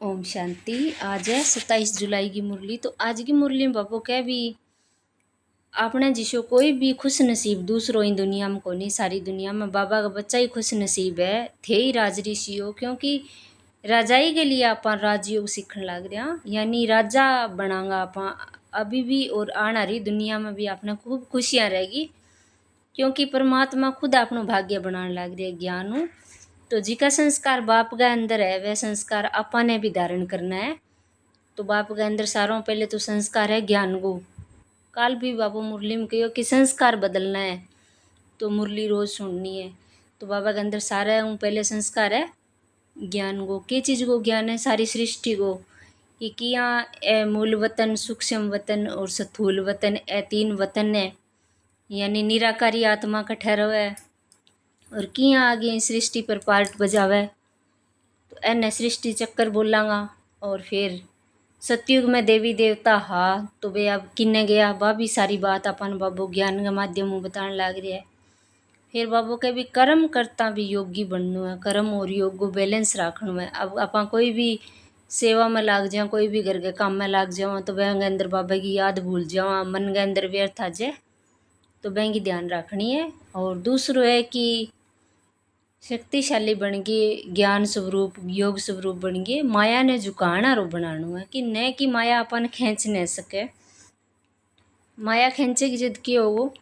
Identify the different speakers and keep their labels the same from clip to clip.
Speaker 1: ओम शांति। आज है 27 जुलाई की मुरली। तो आज की मुरली में बाबू कह भी आपने जिसो कोई भी खुश नसीब दूसरों ही दुनिया में कोनी, सारी दुनिया में बाबा का बच्चा ही खुश नसीब है। थे ही राज ऋषि हो, क्योंकि राजाई के लिए आप राजयोग सीखने लग रहे हैं, यानी राजा बनांगा आप अभी भी और आने वाली दुनिया में भी आपने खूब खुशियाँ रहेगी, क्योंकि परमात्मा खुद अपनो भाग्य बनाने लग रही है ज्ञान हो। तो जिका संस्कार बाप के अंदर है वह संस्कार आपा ने भी धारण करना है। तो बाप के अंदर सारों पहले तो संस्कार है ज्ञान को। काल भी बाबू मुरली में कहो कि संस्कार बदलना है तो मुरली रोज सुननी है। तो बाबा के अंदर सारा पहले संस्कार है ज्ञान को। के चीज़ को ज्ञान है? सारी सृष्टि को, कि किया ए मूल वतन, सूक्ष्म वतन और स्थूल वतन, ए तीन वतन है, यानी निराकारी आत्मा का ठहराव है। और किया आगे सृष्टि पर पार्ट बजावे तो एन सृष्टि चक्कर बोलांगा। और फिर सतयुग में देवी देवता हा तो वे अब किन्ने गया वह भी सारी बात अपन बाबू ज्ञान के माध्यम में बताने लग रही है। फिर बाबू के भी कर्म करता भी योगी बनना है, कर्म और योग को बैलेंस रखना है। अब अपन कोई भी सेवा में लाग जाओ, कोई भी घर के काम में लाग जाओ तो वह अंदर बाबा की याद भूल जाओ, मन के अंदर व्यर्थ आ जाए, तो वह की ध्यान रखनी है। और दूसरो है कि शक्तिशाली बन गए, ज्ञान स्वरूप योग स्वरूप बन गए, माया ने झुकाना रो बनाना है, कि न कि माया अपन खींच नहीं सके। माया खींचे की जद क्यों हो,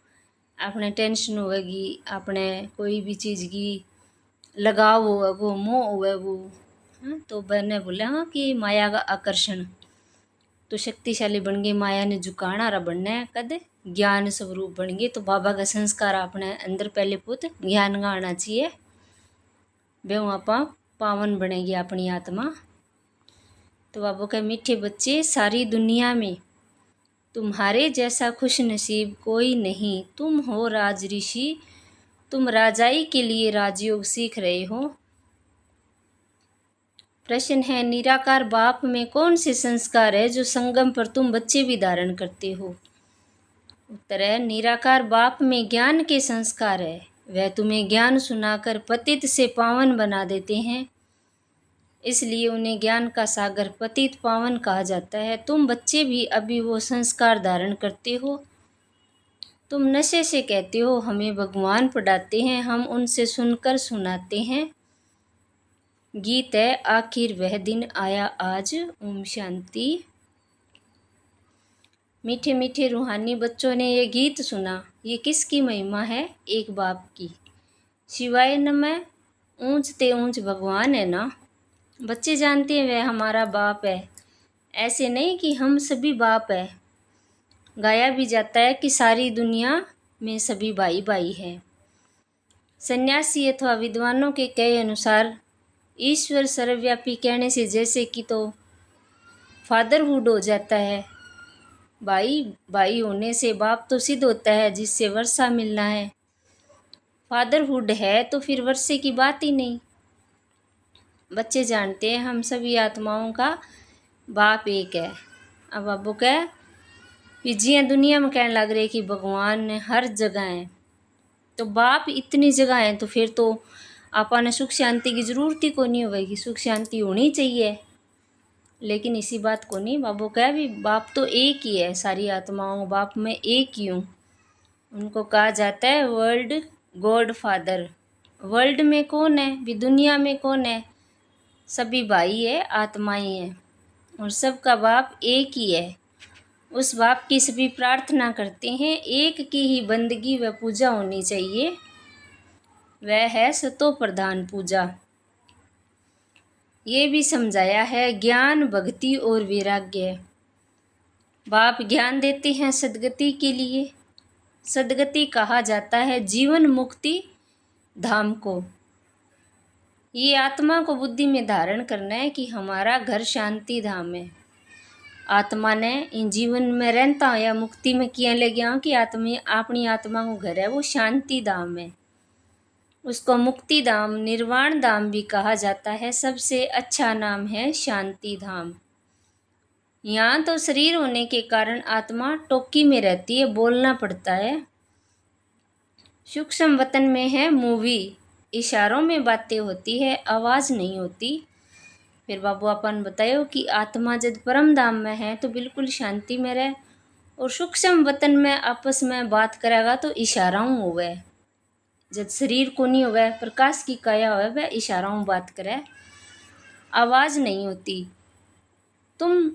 Speaker 1: अपने टेंशन होगी, अपने कोई भी चीज़ की लगाव होगा, वो मोह हुआ वो, तो मैंने बोला हाँ कि माया का आकर्षण। तो शक्तिशाली बन गए, माया ने झुकाना रहा बनना है कद ज्ञान स्वरूप बन गए। तो बाबा का संस्कार अपने अंदर पहले पुत ज्ञान का आना चाहिए, वे आप पावन बनेगी अपनी आत्मा। तो बाबू के मीठे बच्चे, सारी दुनिया में तुम्हारे जैसा खुश नसीब कोई नहीं। तुम हो राज ऋषि, तुम राजाई के लिए राजयोग सीख रहे हो। प्रश्न है, निराकार बाप में कौन से संस्कार है जो संगम पर तुम बच्चे भी धारण करते हो? उत्तर है, निराकार बाप में ज्ञान के संस्कार है। वह तुम्हें ज्ञान सुनाकर पतित से पावन बना देते हैं, इसलिए उन्हें ज्ञान का सागर पतित पावन कहा जाता है। तुम बच्चे भी अभी वो संस्कार धारण करते हो। तुम नशे से कहते हो हमें भगवान पढ़ाते हैं, हम उनसे सुनकर सुनाते हैं। गीत है, आखिर वह दिन आया आज। ओम शांति। मीठे मीठे रूहानी बच्चों ने ये गीत सुना। ये किसकी महिमा है? एक बाप की। शिवाय नमः। ऊंच ते ऊंच भगवान है ना। बच्चे जानते हैं वह हमारा बाप है, ऐसे नहीं कि हम सभी बाप है। गाया भी जाता है कि सारी दुनिया में सभी भाई भाई है। सन्यासी अथवा विद्वानों के कहे अनुसार ईश्वर सर्वव्यापी कहने से जैसे कि तो फादरहुड हो जाता है, भाई भाई होने से बाप तो सिद्ध होता है जिससे वर्षा मिलना है। फादरहुड है तो फिर वर्षे की बात ही नहीं। बच्चे जानते हैं हम सभी आत्माओं का बाप एक है। अब बाबू कह पिजियाँ दुनिया में कहने लग रहे कि भगवान हर जगह है, तो बाप इतनी जगह है तो फिर तो आपा ने सुख शांति की जरूरत ही को नहीं होगी, सुख शांति होनी चाहिए। लेकिन इसी बात को नहीं, बाबू कह भी बाप तो एक ही है, सारी आत्माओं बाप में एक ही हूँ। उनको कहा जाता है वर्ल्ड गॉड फादर। वर्ल्ड में कौन है भी, दुनिया में कौन है? सभी भाई है, आत्माएं हैं, और सबका बाप एक ही है। उस बाप की सभी प्रार्थना करते हैं, एक की ही बंदगी व पूजा होनी चाहिए, वह है सतो प्रधान पूजा। ये भी समझाया है ज्ञान, भक्ति और वैराग्य। बाप ज्ञान देते हैं सदगति के लिए। सदगति कहा जाता है जीवन मुक्ति धाम को। ये आत्मा को बुद्धि में धारण करना है कि हमारा घर शांति धाम है। आत्मा ने इन जीवन में रहता या मुक्ति में किया ले गया कि आत्मा अपनी आत्मा को घर है वो शांति धाम है। उसको मुक्ति धाम, निर्वाण धाम भी कहा जाता है। सबसे अच्छा नाम है शांति धाम। यहाँ तो शरीर होने के कारण आत्मा टोकी में रहती है, बोलना पड़ता है। सूक्ष्म वतन में है मूवी, इशारों में बातें होती है, आवाज़ नहीं होती। फिर बाबू अपन बतायो कि आत्मा जब परम धाम में है तो बिल्कुल शांति में रहे, और सूक्ष्म वतन में आपस में बात करेगा तो इशाराओं होवे। जब शरीर को नहीं होवे, प्रकाश की काया होवे, वह इशाराओं बात करे, आवाज नहीं होती। तुम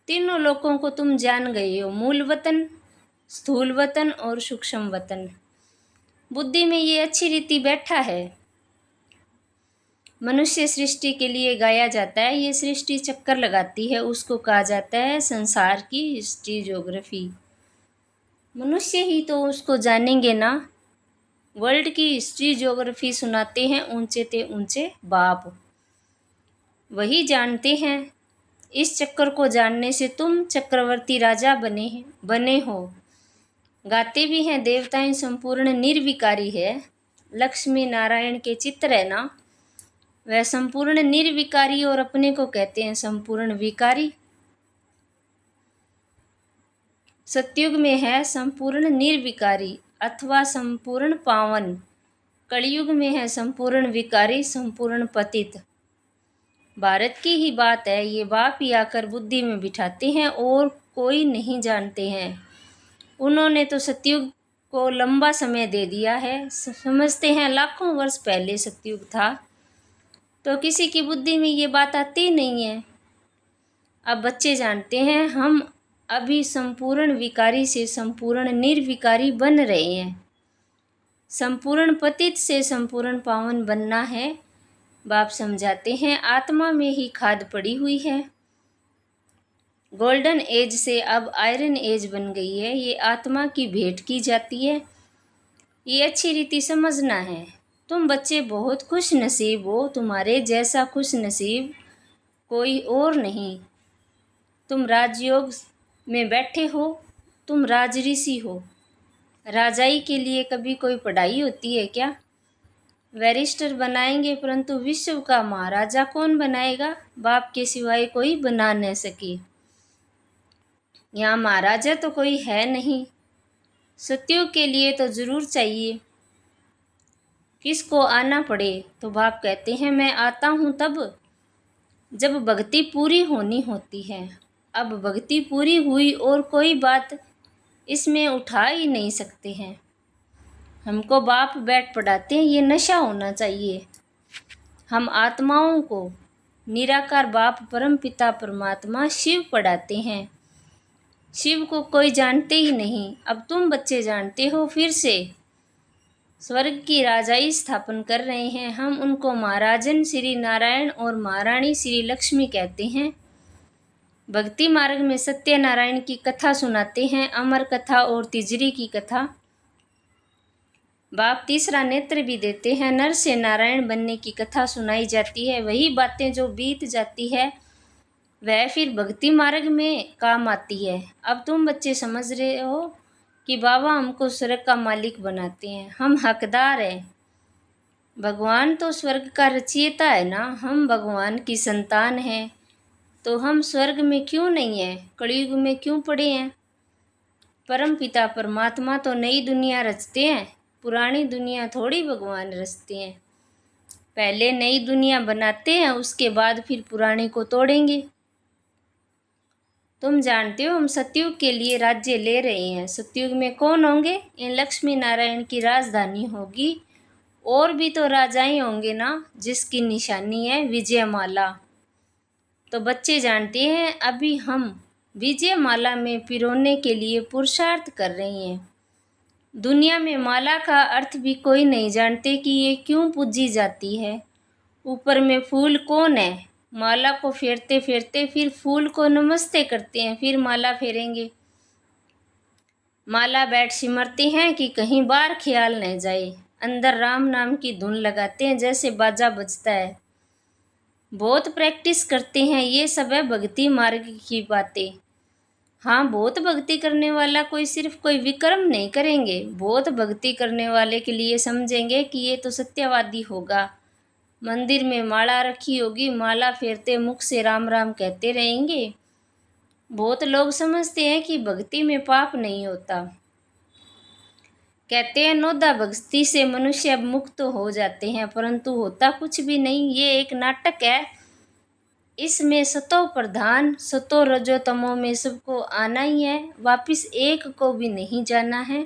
Speaker 1: तीनों लोगों को तुम जान गए हो, मूल वतन, स्थूल वतन और सूक्ष्म वतन। बुद्धि में ये अच्छी रीति बैठा है। मनुष्य सृष्टि के लिए गाया जाता है, ये सृष्टि चक्कर लगाती है, उसको कहा जाता है संसार की हिस्ट्री ज्योग्राफी। मनुष्य ही तो उसको जानेंगे ना। वर्ल्ड की हिस्ट्री ज्योग्राफी सुनाते हैं ऊंचे ते ऊंचे बाप, वही जानते हैं। इस चक्कर को जानने से तुम चक्रवर्ती राजा बने हो। गाते भी हैं देवताएं संपूर्ण निर्विकारी है। लक्ष्मी नारायण के चित्र है ना, वह संपूर्ण निर्विकारी और अपने को कहते हैं संपूर्ण विकारी। सतयुग में है संपूर्ण निर्विकारी अथवा संपूर्ण पावन, कलयुग में है संपूर्ण विकारी संपूर्ण पतित। भारत की ही बात है, ये बाप ही आकर बुद्धि में बिठाते हैं और कोई नहीं जानते हैं। उन्होंने तो सतयुग को लंबा समय दे दिया है, समझते हैं लाखों वर्ष पहले सतयुग था, तो किसी की बुद्धि में ये बात आती नहीं है। अब बच्चे जानते हैं हम अभी संपूर्ण विकारी से संपूर्ण निर्विकारी बन रहे हैं। संपूर्ण पतित से संपूर्ण पावन बनना है। बाप समझाते हैं आत्मा में ही खाद पड़ी हुई है। गोल्डन एज से अब आयरन एज बन गई है, ये आत्मा की भेंट की जाती है। ये अच्छी रीति समझना है। तुम बच्चे बहुत खुश नसीब हो, तुम्हारे जैसा खुश नसीब कोई और नहीं। तुम राजयोग में बैठे हो, तुम राजऋषि हो। राजाई के लिए कभी कोई पढ़ाई होती है क्या? बैरिस्टर बनाएंगे, परंतु विश्व का महाराजा कौन बनाएगा? बाप के सिवाय कोई बना न सके। यहाँ महाराजा तो कोई है नहीं। सतयुग के लिए तो जरूर चाहिए किसको आना पड़े, तो बाप कहते हैं मैं आता हूँ तब जब भक्ति पूरी होनी होती है। अब भक्ति पूरी हुई और कोई बात इसमें उठा ही नहीं सकते हैं। हमको बाप बैठ पढ़ाते हैं, ये नशा होना चाहिए। हम आत्माओं को निराकार बाप परम पिता परमात्मा शिव पढ़ाते हैं। शिव को कोई जानते ही नहीं। अब तुम बच्चे जानते हो। फिर से स्वर्ग की राजाई स्थापन कर रहे हैं। हम उनको महाराजन श्री नारायण और महारानी श्री लक्ष्मी कहते हैं। भक्ति मार्ग में सत्यनारायण की कथा सुनाते हैं, अमर कथा और तिजरी की कथा। बाप तीसरा नेत्र भी देते हैं। नर से नारायण बनने की कथा सुनाई जाती है। वही बातें जो बीत जाती है वह फिर भक्ति मार्ग में काम आती है। अब तुम बच्चे समझ रहे हो कि बाबा हमको स्वर्ग का मालिक बनाते हैं, हम हकदार हैं। भगवान तो स्वर्ग का रचयिता है ना, हम भगवान की संतान हैं, तो हम स्वर्ग में क्यों नहीं हैं? कलयुग में क्यों पड़े हैं? परम पिता परमात्मा तो नई दुनिया रचते हैं, पुरानी दुनिया थोड़ी भगवान रचते हैं। पहले नई दुनिया बनाते हैं, उसके बाद फिर पुरानी को तोड़ेंगे। तुम जानते हो हम सतयुग के लिए राज्य ले रहे हैं। सतयुग में कौन होंगे? इन लक्ष्मी नारायण की राजधानी होगी। और भी तो राजाएं होंगे ना, जिसकी निशानी है विजयमाला। तो बच्चे जानते हैं अभी हम विजयमाला में पिरोने के लिए पुरुषार्थ कर रहे हैं। दुनिया में माला का अर्थ भी कोई नहीं जानते कि ये क्यों पूजी जाती है। ऊपर में फूल कौन है? माला को फेरते फेरते फिर फूल को नमस्ते करते हैं, फिर माला फेरेंगे। माला बैठ सिमरते हैं कि कहीं बार ख्याल न जाए। अंदर राम नाम की धुन लगाते हैं जैसे बाजा बजता है। बहुत प्रैक्टिस करते हैं। ये सब है भक्ति मार्ग की बातें। हाँ, बहुत भक्ति करने वाला कोई विक्रम नहीं करेंगे। बहुत भक्ति करने वाले के लिए समझेंगे कि ये तो सत्यवादी होगा। मंदिर में माला रखी होगी, माला फेरते मुख से राम राम कहते रहेंगे। बहुत लोग समझते हैं कि भक्ति में पाप नहीं होता। कहते हैं नोदा भक्ति से मनुष्य अब मुक्त हो जाते हैं, परंतु होता कुछ भी नहीं। ये एक नाटक है। इसमें सतो प्रधान सतो रजो तमो में सबको आना ही है, वापिस एक को भी नहीं जाना है।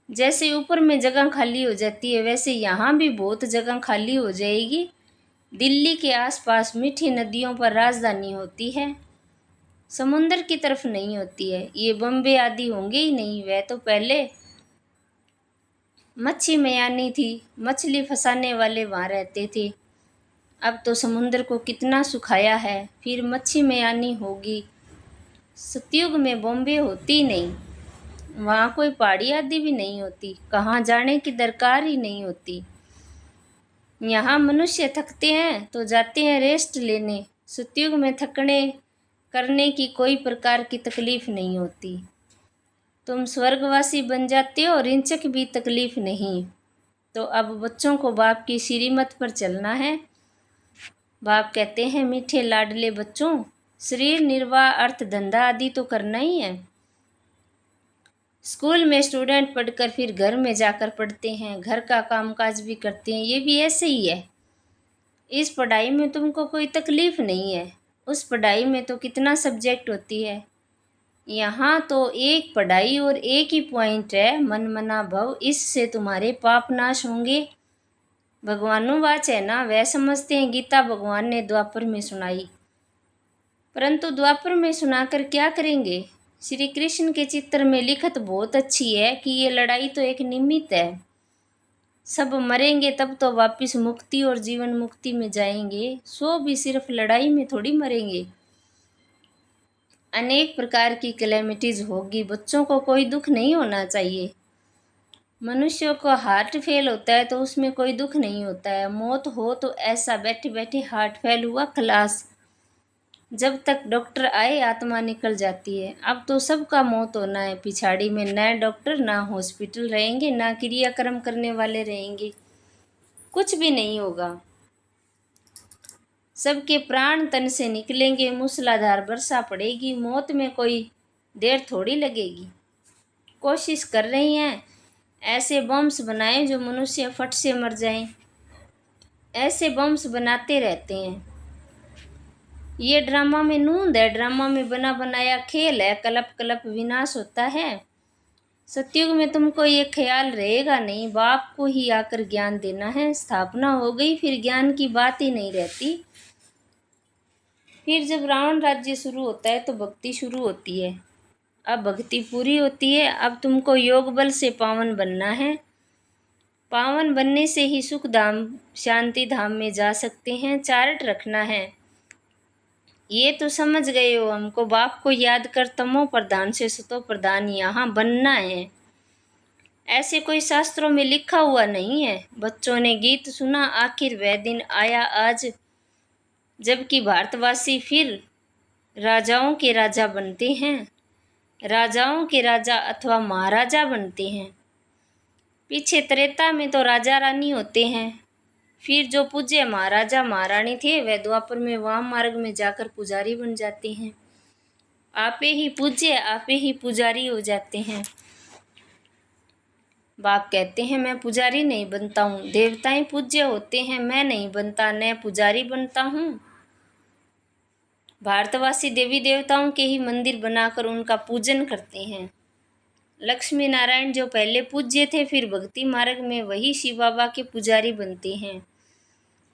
Speaker 1: जैसे ऊपर में जगह खाली हो जाती है वैसे यहाँ भी बहुत जगह खाली हो जाएगी। दिल्ली के आसपास मीठी नदियों पर राजधानी होती है, समुंदर की तरफ नहीं होती है। ये बम्बे आदि होंगे ही नहीं, वह तो पहले मच्छी मयानी थी, मछली फंसाने वाले वहाँ रहते थे। अब तो समुंदर को कितना सुखाया है, फिर मच्छी मयानी होगी। सतयुग में बॉम्बे होती नहीं, वहाँ कोई पहाड़ी आदि भी नहीं होती, कहाँ जाने की दरकार ही नहीं होती। यहाँ मनुष्य थकते हैं तो जाते हैं रेस्ट लेने। सतयुग में थकने करने की कोई प्रकार की तकलीफ नहीं होती। तुम स्वर्गवासी बन जाते हो और इंचक भी तकलीफ नहीं। तो अब बच्चों को बाप की श्रीमत पर चलना है। बाप कहते हैं मीठे लाडले बच्चों, शरीर निर्वाह अर्थ धंधा आदि तो करना ही है। स्कूल में स्टूडेंट पढ़कर फिर घर में जाकर पढ़ते हैं, घर का कामकाज भी करते हैं, ये भी ऐसे ही है। इस पढ़ाई में तुमको कोई तकलीफ नहीं है, उस पढ़ाई में तो कितना सब्जेक्ट होती है। यहाँ तो एक पढ़ाई और एक ही पॉइंट है, मन मना भव, इससे तुम्हारे पाप नाश होंगे। भगवानुवाच है ना, वह समझते हैं गीता भगवान ने द्वापर में सुनाई, परंतु द्वापर में सुनाकर क्या करेंगे। श्री कृष्ण के चित्र में लिखत बहुत अच्छी है कि ये लड़ाई तो एक निमित्त है, सब मरेंगे तब तो वापिस मुक्ति और जीवन मुक्ति में जाएंगे, सो भी सिर्फ लड़ाई में थोड़ी मरेंगे। अनेक प्रकार की कैलेमिटीज होगी, बच्चों को कोई दुख नहीं होना चाहिए। मनुष्यों को हार्ट फेल होता है तो उसमें कोई दुख नहीं होता है, मौत हो तो ऐसा बैठे बैठे हार्ट फेल हुआ खलास, जब तक डॉक्टर आए आत्मा निकल जाती है। अब तो सबका मौत होना है, पिछाड़ी में ना डॉक्टर ना हॉस्पिटल रहेंगे, ना क्रियाक्रम करने वाले रहेंगे, कुछ भी नहीं होगा। सबके प्राण तन से निकलेंगे, मूसलाधार वर्षा पड़ेगी, मौत में कोई देर थोड़ी लगेगी। कोशिश कर रही हैं ऐसे बम्स बनाएं जो मनुष्य फट से मर जाएं, ऐसे बम्स बनाते रहते हैं। ये ड्रामा में नूंद है, ड्रामा में बना बनाया खेल है, कलप कलप विनाश होता है। सतयुग में तुमको ये ख्याल रहेगा नहीं, बाप को ही आकर ज्ञान देना है, स्थापना हो गई फिर ज्ञान की बात ही नहीं रहती। फिर जब रावण राज्य शुरू होता है तो भक्ति शुरू होती है। अब भक्ति पूरी होती है, अब तुमको योग बल से पावन बनना है। पावन बनने से ही सुख धाम शांति धाम में जा सकते हैं। चार्ट रखना है, ये तो समझ गए हो। हमको बाप को याद कर तमो प्रधान से सतो प्रधान यहाँ बनना है, ऐसे कोई शास्त्रों में लिखा हुआ नहीं है। बच्चों ने गीत सुना, आखिर वह दिन आया आज जबकि भारतवासी फिर राजाओं के राजा बनते हैं, राजाओं के राजा अथवा महाराजा बनते हैं। पीछे त्रेता में तो राजा रानी होते हैं, फिर जो पूज्य महाराजा महारानी थे वह द्वापर में वाम मार्ग में जाकर पुजारी बन जाते हैं। आपे ही पूज्य आपे ही पुजारी हो जाते हैं। बाप कहते हैं मैं पुजारी नहीं बनता हूँ, देवताएं पूज्य होते हैं, मैं नहीं बनता, न पुजारी बनता हूँ। भारतवासी देवी देवताओं के ही मंदिर बनाकर उनका पूजन करते हैं। लक्ष्मी नारायण जो पहले पूज्य थे फिर भक्ति मार्ग में वही शिव बाबा के पुजारी बनते हैं।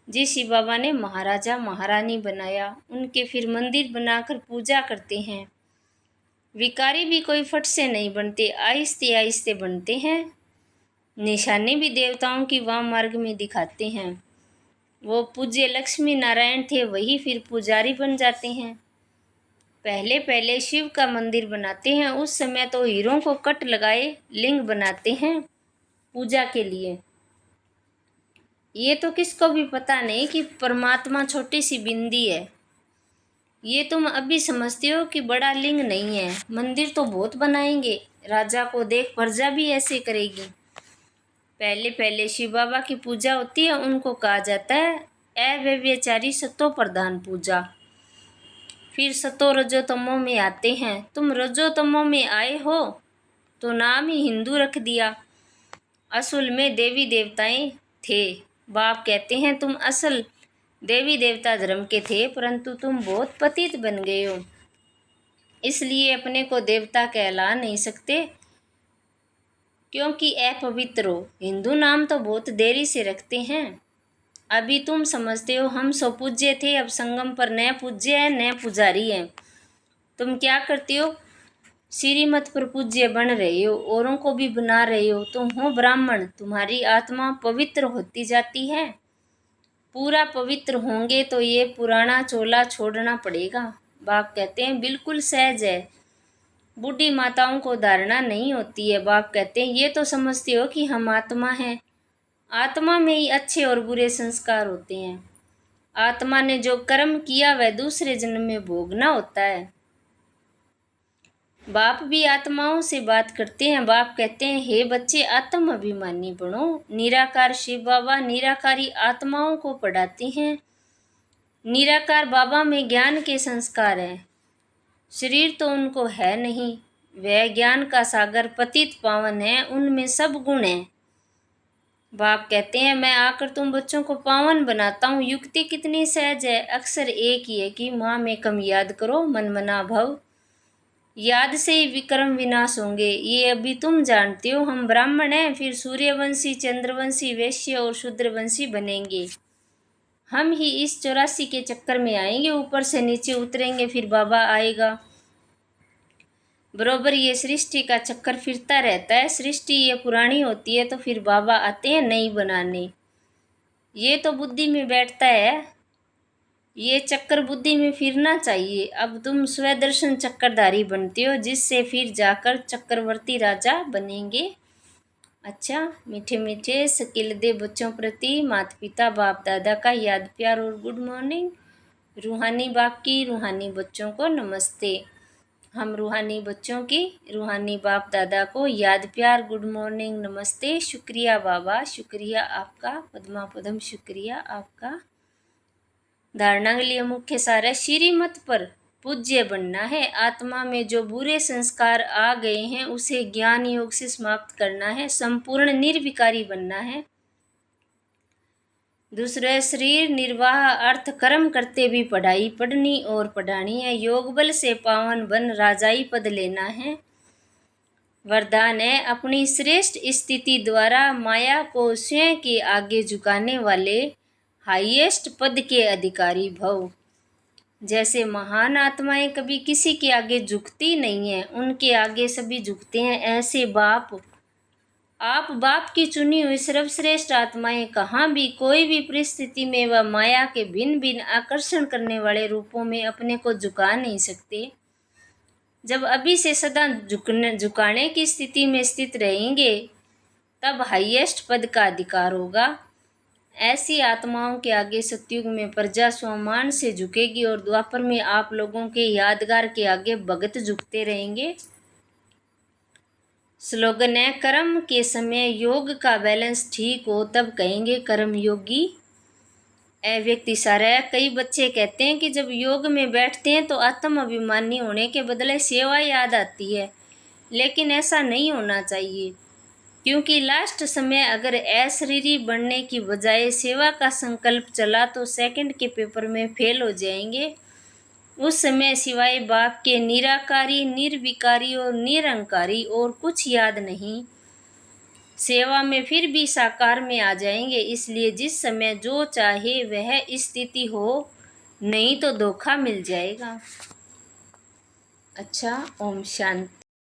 Speaker 1: जिस शिव बाबा ने महाराजा महारानी बनाया उनके फिर मंदिर बनाकर पूजा करते हैं। विकारी भी कोई फट से नहीं बनते, आहिस्ते आहिस्ते बनते हैं। निशानी भी देवताओं की वाम मार्ग में दिखाते हैं। वो पूज्य लक्ष्मी नारायण थे वही फिर पुजारी बन जाते हैं। पहले पहले शिव का मंदिर बनाते हैं, उस समय तो हीरों को कट लगाए लिंग बनाते हैं पूजा के लिए। ये तो किसको भी पता नहीं कि परमात्मा छोटी सी बिंदी है। ये तुम अभी समझते हो कि बड़ा लिंग नहीं है। मंदिर तो बहुत बनाएंगे, राजा को देख प्रजा भी ऐसे करेगी। पहले पहले शिव बाबा की पूजा होती है, उनको कहा जाता है अव्यभिचारी सतो प्रधान पूजा। फिर सतो रजो तमो में आते हैं। तुम रजो तमो में आए हो तो नाम ही हिंदू रख दिया, असल में देवी देवताएं थे। बाप कहते हैं तुम असल देवी देवता धर्म के थे, परंतु तुम बहुत पतित बन गए हो, इसलिए अपने को देवता कहला नहीं सकते, क्योंकि अपवित्र हो। हिंदू नाम तो बहुत देरी से रखते हैं। अभी तुम समझते हो हम सो पूज्य थे, अब संगम पर न पूज्य है न पुजारी है। तुम क्या करते हो? श्रीमत पर पूज्य बन रहे हो, औरों को भी बना रहे हो। तुम हो ब्राह्मण, तुम्हारी आत्मा पवित्र होती जाती है। पूरा पवित्र होंगे तो ये पुराना चोला छोड़ना पड़ेगा। बाप कहते हैं बिल्कुल सहज है, बूढ़ी माताओं को धारणा नहीं होती है। बाप कहते हैं ये तो समझते हो कि हम आत्मा हैं, आत्मा में ही अच्छे और बुरे संस्कार होते हैं। आत्मा ने जो कर्म किया वह दूसरे जन्म में भोगना होता है। बाप भी आत्माओं से बात करते हैं। बाप कहते हैं हे बच्चे, आत्म अभिमानी बनो। निराकार शिव बाबा निराकारी आत्माओं को पढ़ाते हैं। निराकार बाबा में ज्ञान के संस्कार हैं, शरीर तो उनको है नहीं। वह ज्ञान का सागर पतित पावन है, उनमें सब गुण हैं। बाप कहते हैं मैं आकर तुम बच्चों को पावन बनाता हूँ। युक्ति कितनी सहज है, अक्सर एक ही है कि माँ में कम याद करो, मन मना भव। याद से ही विक्रम विनाश होंगे, ये अभी तुम जानते हो। हम ब्राह्मण हैं, फिर सूर्यवंशी, चंद्रवंशी, वैश्य और शूद्रवंशी बनेंगे। हम ही इस 84 के चक्कर में आएंगे, ऊपर से नीचे उतरेंगे, फिर बाबा आएगा। बरोबर ये सृष्टि का चक्कर फिरता रहता है। सृष्टि ये पुरानी होती है तो फिर बाबा आते हैं नई बनाने। ये तो बुद्धि में बैठता है, ये चक्कर बुद्धि में फिरना चाहिए। अब तुम स्वदर्शन चक्रधारी बनते हो, जिससे फिर जाकर चक्रवर्ती राजा बनेंगे। अच्छा, मीठे मीठे सकिलदे बच्चों प्रति माता पिता बाप दादा का याद प्यार और गुड मॉर्निंग। रूहानी बाप की रूहानी बच्चों को नमस्ते। हम रूहानी बच्चों की रूहानी बाप दादा को याद प्यार गुड मॉर्निंग नमस्ते। शुक्रिया बाबा, शुक्रिया आपका, पद्मा पदम शुक्रिया आपका। धारणा के लिए मुख्य सार है श्रीमत पर पूज्य बनना है। आत्मा में जो बुरे संस्कार आ गए हैं उसे ज्ञान योग से समाप्त करना है। संपूर्ण निर्विकारी बनना है। दूसरे शरीर निर्वाह अर्थ कर्म करते भी पढ़ाई पढ़नी और पढ़ानी है। योग बल से पावन बन राजाई पद लेना है। वरदान है अपनी श्रेष्ठ स्थिति द्वारा माया को स्वयं के आगे झुकाने वाले हाईएस्ट पद के अधिकारी भव। जैसे महान आत्माएं कभी किसी के आगे झुकती नहीं है, उनके आगे सभी झुकते हैं, ऐसे बाप आप बाप की चुनी हुई सर्वश्रेष्ठ आत्माएं कहाँ भी कोई भी परिस्थिति में व माया के भिन्न भिन्न आकर्षण करने वाले रूपों में अपने को झुका नहीं सकते। जब अभी से सदा झुकाने की स्थिति में स्थित रहेंगे तब हाईएस्ट पद का अधिकार होगा। ऐसी आत्माओं के आगे सतयुग में प्रजा स्वमान से झुकेगी और द्वापर में आप लोगों के यादगार के आगे भगत झुकते रहेंगे। स्लोगन है कर्म के समय योग का बैलेंस ठीक हो तब कहेंगे कर्म योगी। व्यक्ति सारा है। कई बच्चे कहते हैं कि जब योग में बैठते हैं तो आत्म अभिमानी होने के बदले सेवा याद आती है, लेकिन ऐसा नहीं होना चाहिए, क्योंकि लास्ट समय अगर अशरीरी बनने की बजाय सेवा का संकल्प चला तो सेकंड के पेपर में फेल हो जाएंगे। उस समय सिवाय बाप के निराकारी, निर्विकारी और निरंकारी और कुछ याद नहीं। सेवा में फिर भी साकार में आ जाएंगे। इसलिए जिस समय जो चाहे वह स्थिति हो, नहीं तो धोखा मिल जाएगा। अच्छा, ओम शांति।